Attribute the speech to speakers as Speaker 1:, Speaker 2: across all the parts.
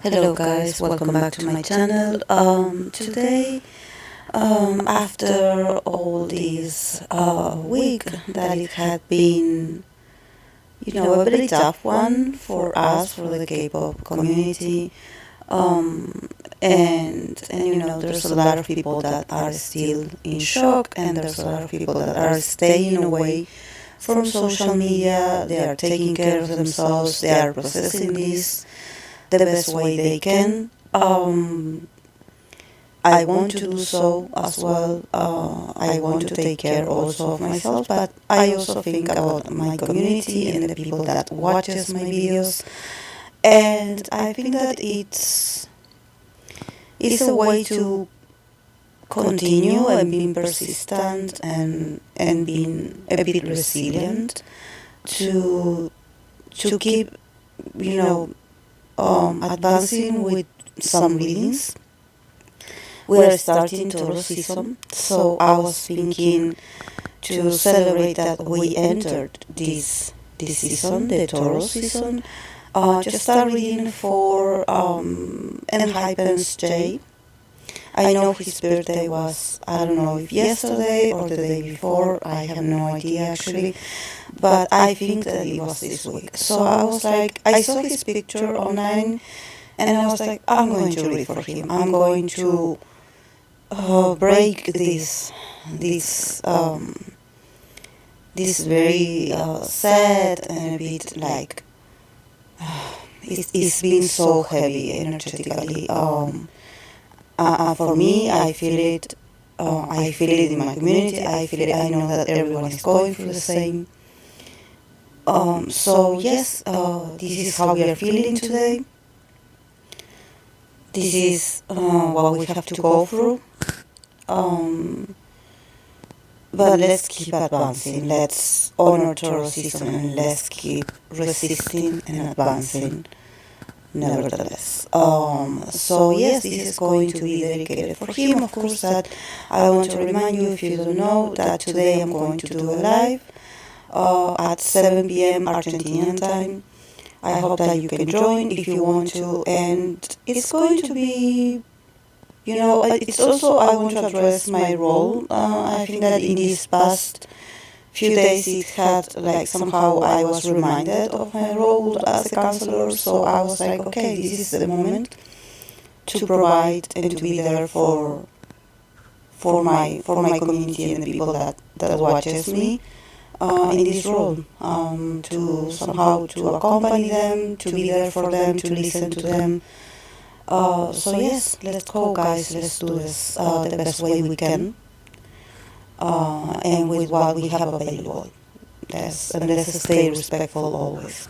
Speaker 1: Hello guys, welcome back to my channel. Today, after all this week that it had been, a very tough one for us, for the K-pop community, and there's a lot of people that are still in shock, and there's a lot of people that are staying away from social media. They are taking care of themselves. They are processing this the best way they can. I want to do so as well. I want to take care also of myself, but I also think about my community and the people that watches my videos. And I think that it's a way to continue and being persistent and being a bit resilient to keep you know advancing with some readings. We are starting Taurus season, so I was thinking to celebrate that we entered this season, the Taurus season. Just start reading for Enhypen's Day. I know his birthday was, I don't know if yesterday or the day before, I have no idea actually, but I think that it was this week. So I was like, I saw his picture online and I was like, I'm going to read for him. I'm going to break this very sad and a bit like it's been so heavy energetically. For me, I feel it. I feel it in my community. I feel it. I know that everyone is going through the same. So yes, this is how we are feeling today. This is what we have to go through. But let's keep advancing. Let's honor Taurus season and let's keep resisting and advancing. Nevertheless, so yes, this is going to be dedicated for him. Of course, that I want to remind you, if you don't know, that today I'm going to do a live at 7 p.m. Argentinian time. I hope that you can join if you want to, and it's going to be, it's also I want to address my role. I think that in these past few days it had like somehow I was reminded of my role as a counselor, so I was like, okay, this is the moment to provide and to be there for my community and the people that watches me in this role, to somehow to accompany them, to be there for them, to listen to them. So yes, let's go guys, let's do this the best way we can, and with what we have available. Yes, and let's stay respectful always.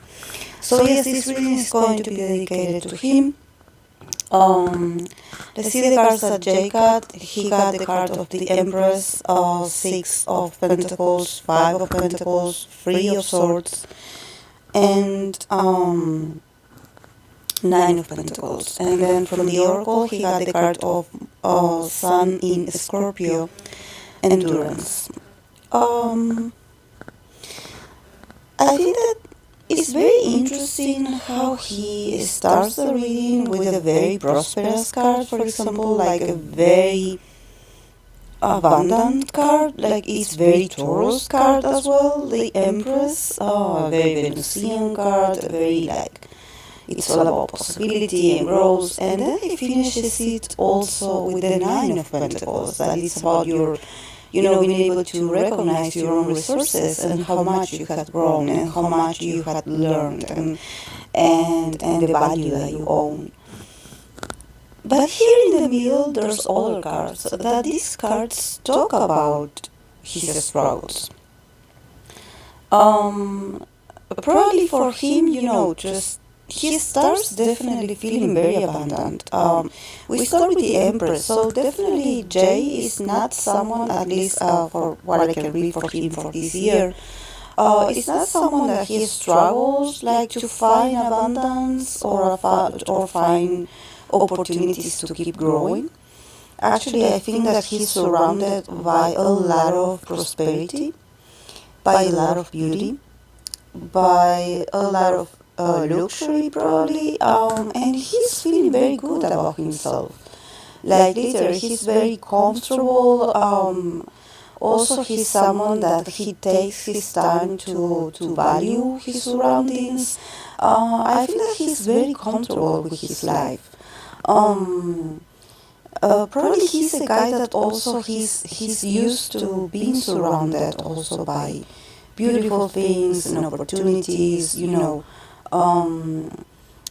Speaker 1: So yes, this reading is going to be dedicated to him. Let's see the cards that Jay got. He got the card of the Empress, Six of Pentacles, Five of Pentacles, Three of Swords, and Nine of Pentacles. And then from the Oracle, he got the card of Sun in Scorpio, Endurance. I think that it's very interesting how he starts the reading with a very prosperous card, for example, like a very abundant card, like it's very Taurus card as well, the Empress, a very Venusian card, a very like, it's all about possibility and growth, and then he finishes it also with the Nine of Pentacles, that is about your being able to recognize your own resources and how much you had grown and how much you had learned and the value that you own. But here in the middle, there's other cards that these cards talk about his struggles. Probably for him, just he starts definitely feeling very abundant. We start with the Empress, so definitely Jay is not someone, at least for what I can read for him for this year, it's not someone that he struggles like to find abundance or find opportunities to keep growing. Actually, I think that he's surrounded by a lot of prosperity, by a lot of beauty, by a lot of luxury probably, and he's feeling very good about himself. Like literally, he's very comfortable. Also, he's someone that he takes his time to value his surroundings. I feel that he's very comfortable with his life. Um, Probably he's a guy that also he's used to being surrounded also by beautiful things and opportunities,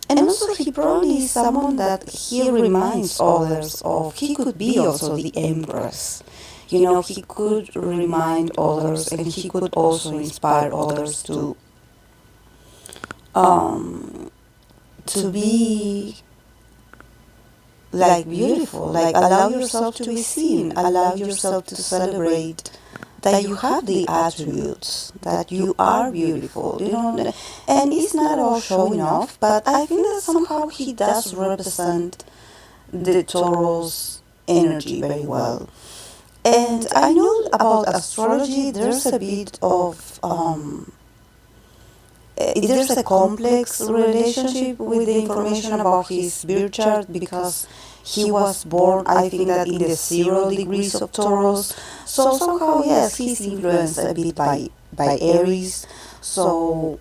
Speaker 1: and also he probably is someone that he reminds others of. He could be also the empress. He could remind others and he could also inspire others um, to be like beautiful, like allow yourself to be seen, allow yourself to celebrate that you have the attributes, that you are beautiful, and it's not all showing off, but I think that somehow he does represent the Tauros energy very well. And I know about astrology, there's a bit of there's a complex relationship with the information about his birth chart because he was born, I think that in the 0 degrees of Taurus. So somehow, yes, he's influenced a bit by Aries. So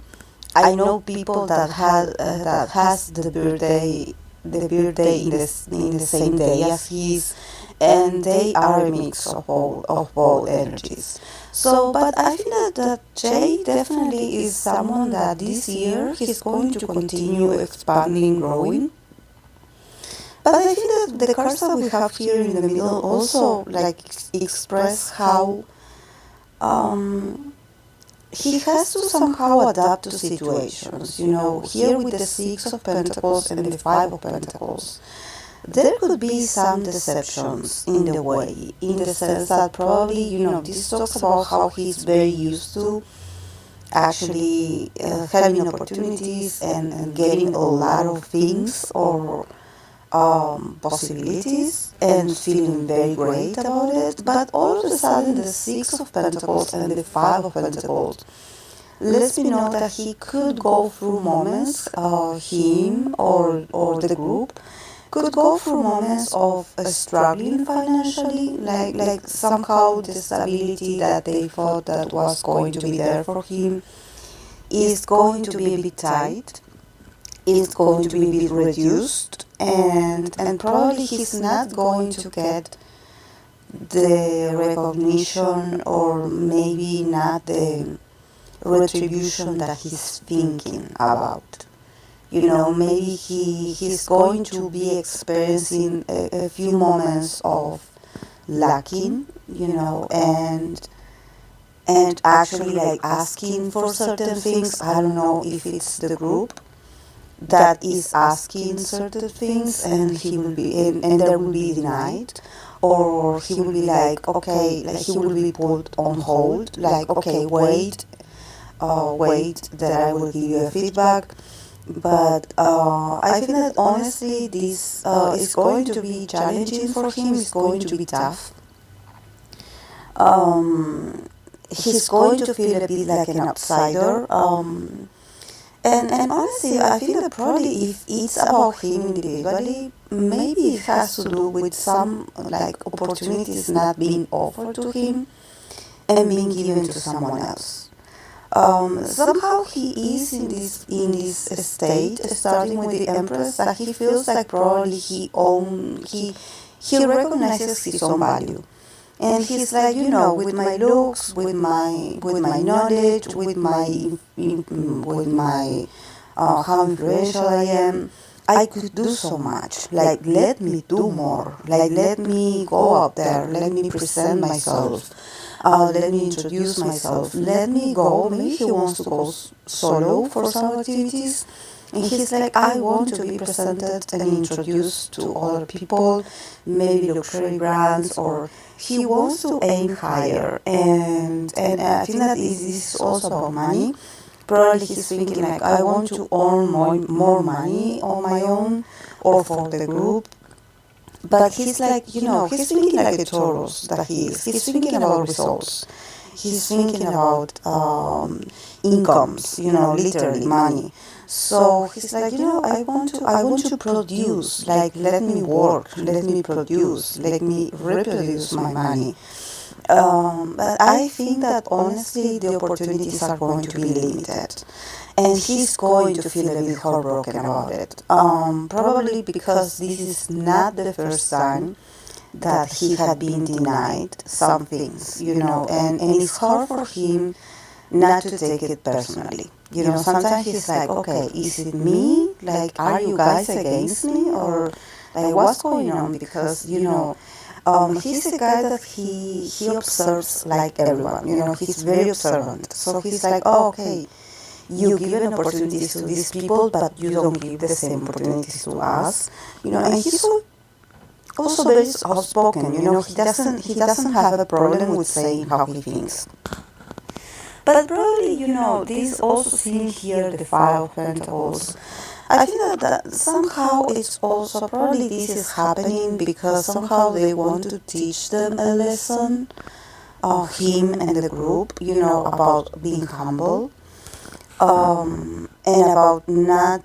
Speaker 1: I know people that has the birthday in the same day as his, and they are a mix of all energies. So, but I think that Jay definitely is someone that this year he's going to continue expanding, growing. But I think that the cards that we have here in the middle also like express how um, he has to somehow adapt to situations. Here with the Six of Pentacles and the Five of Pentacles, there could be some deceptions in the way, in the sense that probably, this talks about how he's very used to actually having opportunities and getting a lot of things or possibilities and feeling very great about it. But all of a sudden, the Six of Pentacles and the Five of Pentacles lets me know that he could go through moments, him or the group could go through moments of struggling financially, like somehow the stability that they thought that was going to be there for him is going to be a bit tight, is going to be a bit reduced, and probably he's not going to get the recognition or maybe not the retribution that he's thinking about. Maybe he's going to be experiencing a few moments of lacking, and actually like asking for certain things. I don't know if it's the group that is asking certain things and he will be and there will be denied, or he will be like, okay, like he will be put on hold, like, okay, wait that I will give you a feedback. But I think that honestly this is going to be challenging for him, it's going to be tough. He's going to feel a bit like an outsider. And honestly, I feel that probably if it's about him individually, maybe it has to do with some like opportunities not being offered to him and being given to someone else. Somehow he is in this state, starting with the Empress, that he feels like probably he recognizes his own value, and he's like, with my looks, with my knowledge, with my how influential I am, I could do so much. Like, let me do more. Like, let me go out there. Let me present myself. Let me introduce myself. Let me go. Maybe he wants to go solo for some activities. And he's like, I want to be presented and introduced to other people, maybe luxury brands, or he wants to aim higher. And I think that this is also about money. Probably he's thinking like, I want to earn more money on my own or for the group. But he's like, he's thinking like the Taurus that he is. He's thinking about results. he's thinking about incomes, literally money. So he's like, I want to produce, like, let me work, let me produce, let me reproduce my money. But I think that honestly, the opportunities are going to be limited, and he's going to feel a bit heartbroken about it. Probably because this is not the first time that he had been denied some things, and it's hard for him not to take it personally. Sometimes he's like, okay, is it me? Like, are you guys against me? Or, like, what's going on? Because, he's a guy that he observes like everyone, he's very observant. So he's like, oh, okay, you give an opportunities to these people, but you don't give the same opportunities to us, and he's also very outspoken. He doesn't have a problem with saying how he thinks. But probably, this also seeing here the Five of Pentacles. I think that somehow it's also probably this is happening because somehow they want to teach them a lesson, him and the group, about being humble, and about not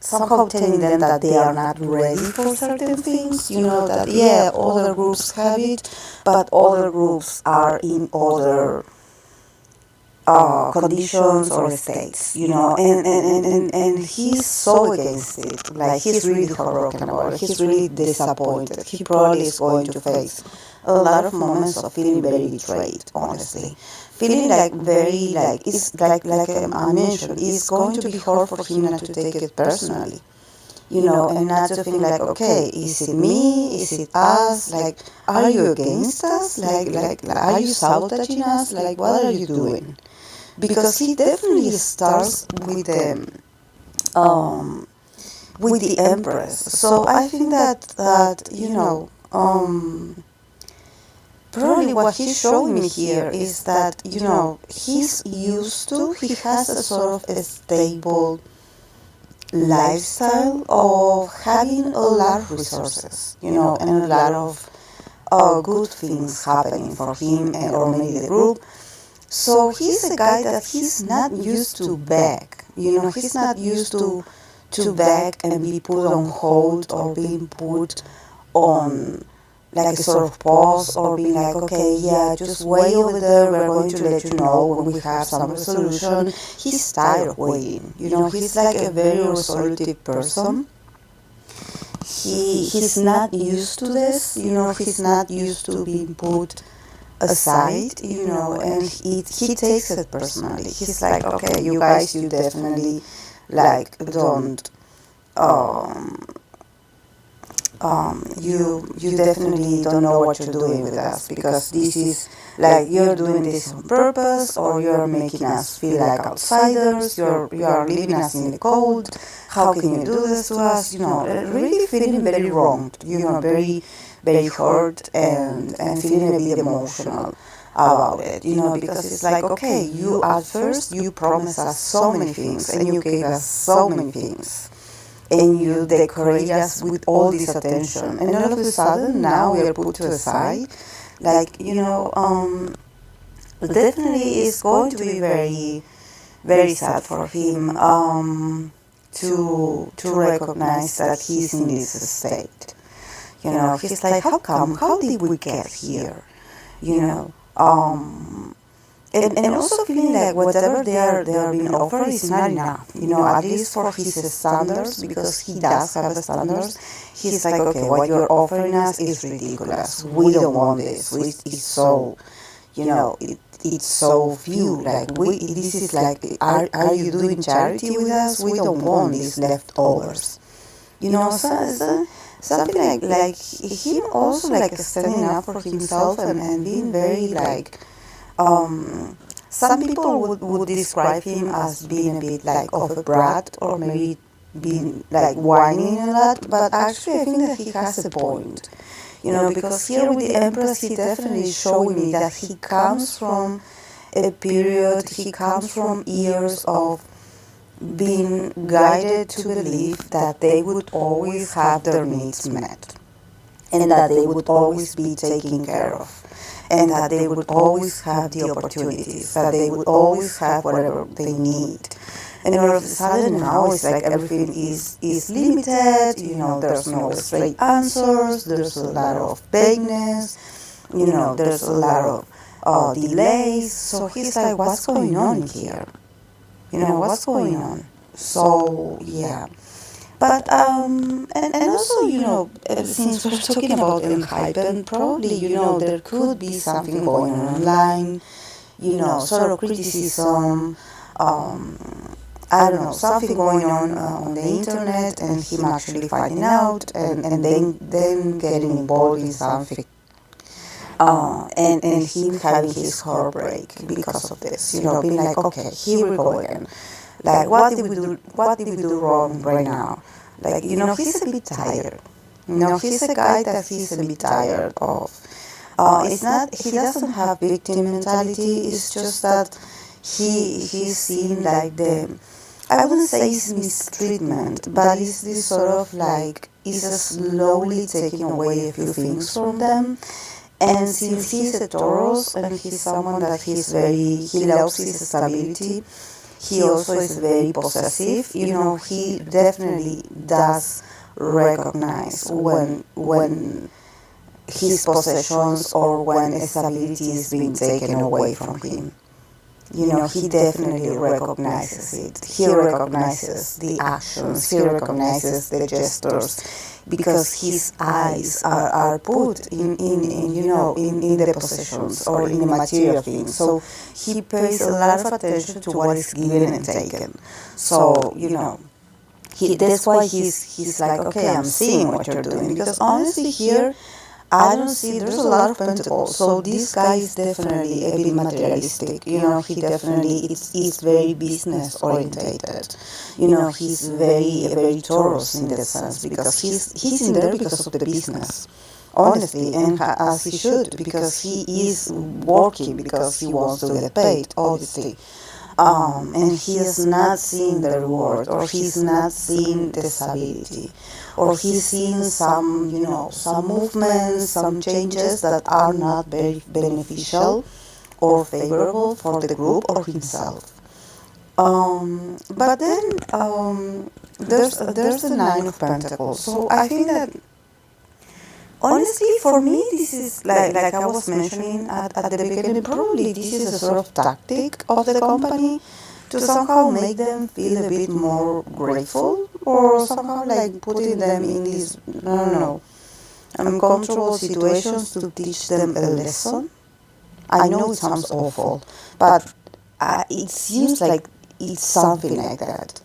Speaker 1: somehow telling them that they are not ready for certain things, that yeah, other groups have it, but other groups are in other conditions or states, and he's so against it. Like, he's really heartbroken about it. He's really disappointed. He probably is going to face a lot of moments of feeling very betrayed, honestly. Feeling like very, like, it's like I mentioned, it's going to be hard for him not to take it personally, and not to think like, okay, is it me? Is it us? Like, are you against us? Like, are you sabotaging us? Like, what are you doing? Because he definitely starts with the Empress. So I think that probably what he's showing me here is that he's used to, he has a sort of a stable lifestyle of having a lot of resources, and a lot of good things happening for him or maybe the group. So he's a guy that he's not used to beg. He's not used to beg and be put on hold or being put on like a sort of pause or being like, okay, yeah, just wait over there. We're going to let you know when we have some resolution. He's tired of waiting. He's like a very resolutive person. He's not used to this. He's not used to being put aside, and he takes it personally. He's like, okay, you guys, you definitely like don't you definitely don't know what you're doing with us, because this is like, you're doing this on purpose, or you're making us feel like outsiders. You are leaving us in the cold. How can you do this to us? Really feeling very wronged. Very very hurt and feeling a bit emotional about it. Because it's like, okay, you at first you promised us so many things, and you gave us so many things, and you decorate us with all this attention, and all of a sudden now we are put to the side. Like, definitely it's going to be very very sad for him, to recognize that he's in this state. He's like, how come? How did we get here? And also feeling like whatever they are being offered is not enough. At least for his standards, because he does have the standards. He's like, okay, what you're offering us is ridiculous. We don't want this. It's so, it's so few. Like, this is like, are you doing charity with us? We don't want these leftovers. Something like him also like standing up for himself and being very like, some people would describe him as being a bit like of a brat, or maybe being like whining a lot, but actually I think that he has a point. Because here with the Empress, he definitely is showing me that he comes from a period, he comes from years of being guided to believe that they would always have their needs met, and that they would always be taken care of. and that they would always have the opportunities, that they would always have whatever they need. And all of a sudden now it's like everything is limited, there's no straight answers, there's a lot of vagueness, there's a lot of delays. So he's like, what's going on here? What's going on? So, yeah. But, and also, since we're talking about Enhypen, probably, there could be something going on online, sort of criticism, I don't know, something going on the internet, and him actually finding out, and then getting involved in something, and him having his heartbreak because of this, being like, okay, here we go again. Like, what did we do? What did we do wrong right now? Like, he's a bit tired. He's a guy that he's a bit tired of. It's not, he doesn't have victim mentality. It's just that he's seen like I wouldn't say it's mistreatment, but it's this sort of like, it's slowly taking away a few things from them. And since he's a Taurus and he's someone that he loves his stability, he also is very possessive. He definitely does recognize when his possessions or when stability is being taken away from him. He definitely recognizes it. He recognizes the actions, he recognizes the gestures, because his eyes are put in the possessions or in the material things. So he pays a lot of attention to what is given and taken. So, that's why he's like, okay, I'm seeing what you're doing. Because honestly here, I don't see, there's a lot of pentacles, so this guy is definitely a bit materialistic, he definitely is very business orientated, he's very Taurus in that sense, because he's in there because of the business, honestly, and as he should, because he is working, because he wants to get paid, obviously. And he is not seeing the reward, or he's not seeing the stability, or he's seeing some movements, some changes that are not very beneficial or favorable for the group or himself. But then there's the Nine of Pentacles. So I think that, honestly, for me, this is like I was mentioning at the beginning, probably this is a sort of tactic of the company to somehow make them feel a bit more grateful, or somehow like putting them in these, I don't know, uncomfortable situations to teach them a lesson. I know it sounds awful, but it seems like it's something like that.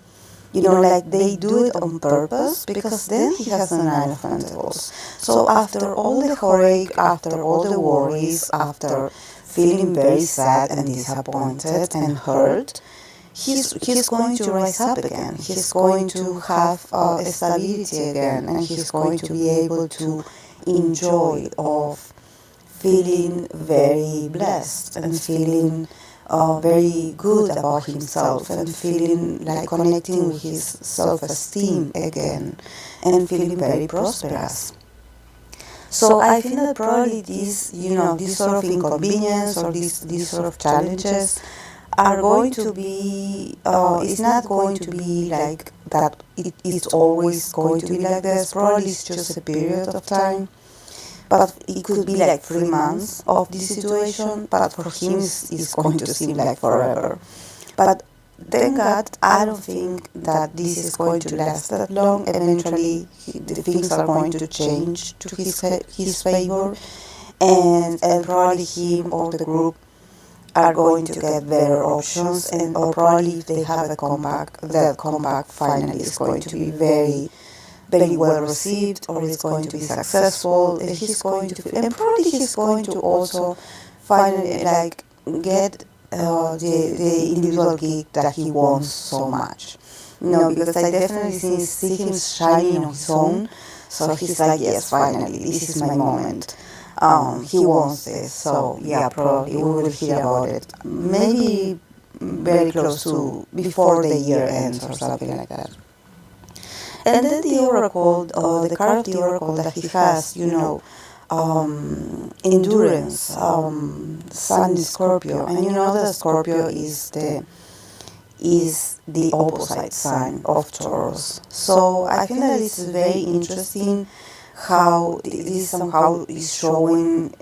Speaker 1: Like they do it on purpose, because then he has the Nine of Pentacles. So after all the heartache, after all the worries, after feeling very sad and disappointed and hurt, he's going to rise up again. He's going to have stability again, and he's going to be able to enjoy of feeling very blessed and feeling very good about himself, and feeling like connecting with his self-esteem again, and feeling very prosperous. So I think that probably these sort of inconvenience, or these sort of challenges are going to be, it's not going to be like that, it's always going to be like this. Probably it's just a period of time. But it could be like 3 months of this situation, but for him it's going to seem like forever. But thank God, I don't think that this is going to last that long. Eventually, the things are going to change to his favor, and probably him or the group are going to get better options, and or probably if they have a comeback, that comeback finally is going to be very well received, or it's going to be successful. He's going to, and probably he's going to also finally like get the individual gig that he wants so much. Because I definitely see him shining on his own. So he's like, yes, finally, this is my moment. He wants this. So yeah, probably we will hear about it. Maybe very close to before the year ends or something like that. And then the oracle, the card of the oracle that he has, endurance, Sun in Scorpio, and you know that Scorpio is the opposite sign of Taurus. So I think that it's very interesting how this somehow is showing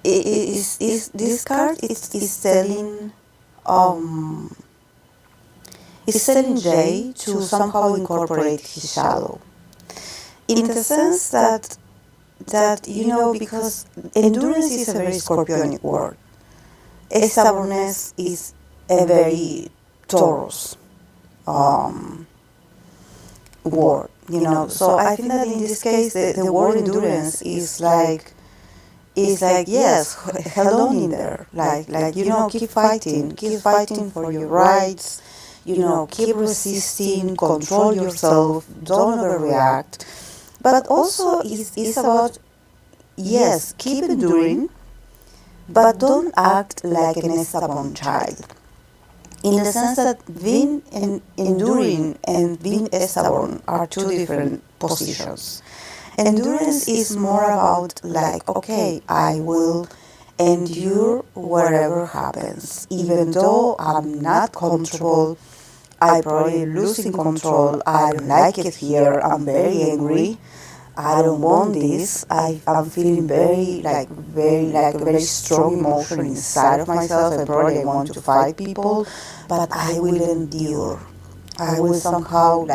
Speaker 1: is this card is telling um is telling Jay to somehow incorporate his shadow, in the sense that because endurance is a very Scorpionic word, stubbornness is a very Taurus um, word. So I think that in this case the word endurance is like yes, held on in there, keep fighting for your rights, keep resisting, control yourself, don't overreact. But also it's about yes, keep enduring, but don't act like an stubborn child. In the sense that being enduring and being stubborn are two different positions. Endurance is more about like, okay, I will endure whatever happens. Even though I'm not comfortable, I probably losing control, I don't like it here, I'm very angry, I don't want this. I'm feeling like a very strong emotion inside of myself, and probably want to fight people, but I will endure. I will somehow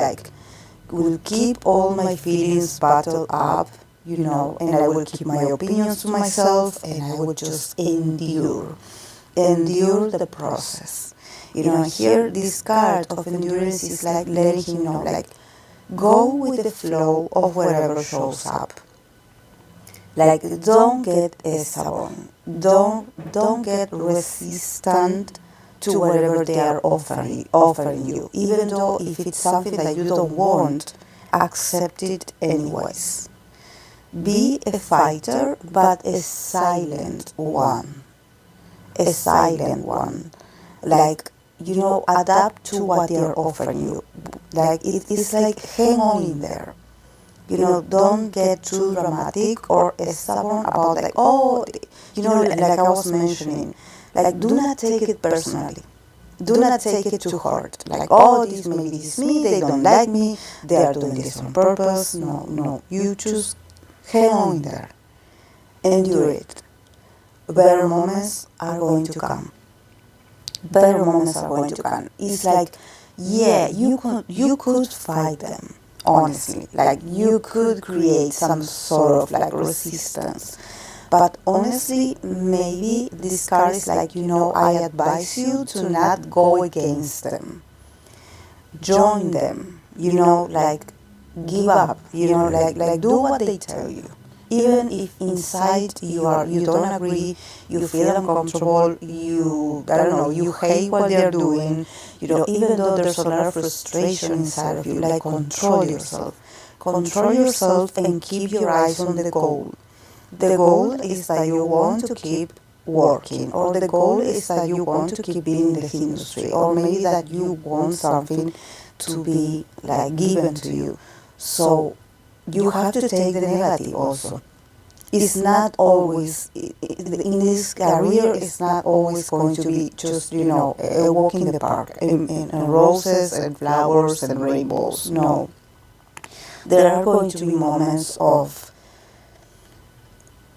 Speaker 1: will keep all my feelings bottled up, and I will keep my opinions to myself, and I will just endure the process. Here this card of endurance is like letting him know, like, go with the flow of whatever shows up. Like, don't get stubborn. Don't get resistant to whatever they are offering you. Even though if it's something that you don't want, accept it anyways. Be a fighter, but a silent one. A silent one. Like, adapt to what they are offering you. Like, it's like hang on in there. Don't get too dramatic or stubborn about like, like I was mentioning, like, do not take it personally. Do not take it too hard. Like, this maybe this is me, they don't like me, they are doing this on purpose. No. You just hang on in there. Endure it. Better moments are going to come. Better moments are going to come. It's like, yeah, you could fight them, honestly. Like, you could create some sort of like resistance. But honestly, maybe this card is like, I advise you to not go against them. Join them, like, give up, like do what they tell you. Even if inside you don't agree, you feel uncomfortable, you hate what they're doing, even though there's a lot of frustration inside of you, like, control yourself. Control yourself and keep your eyes on the goal. The goal is that you want to keep working, or the goal is that you want to keep being in the industry, or maybe that you want something to be like given to you. So you have to take the negative also. It's not always, in this career, it's not always going to be just, a walk in the park, in roses and flowers and rainbows. No. There are going to be moments of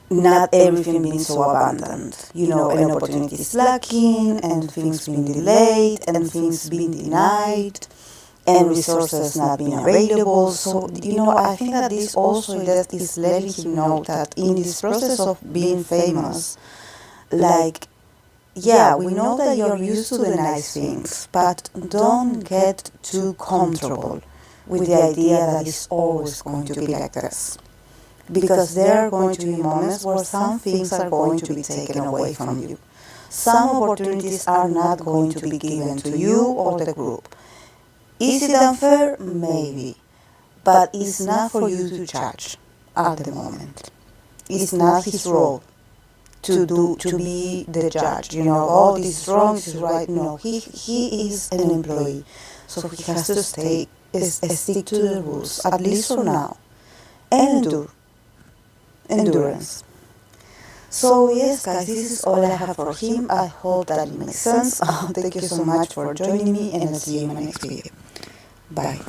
Speaker 1: not everything being so abundant, and opportunities lacking, and things being delayed, and things being denied, and resources not being available. So, I think that this also is letting him know that in this process of being famous, like, yeah, we know that you're used to the nice things, but don't get too comfortable with the idea that it's always going to be like this. Because there are going to be moments where some things are going to be taken away from you. Some opportunities are not going to be given to you or the group. Is it unfair? Maybe. But it's not for you to judge at the moment. It's not his role to be the judge. This is wrong, this is right. No, he is an employee. So he has to stick to the rules, at least for now, and endurance. So yes, guys, this is all I have for him. I hope that it makes sense. Thank you so much for joining me, and I'll see you in my next video. Bye.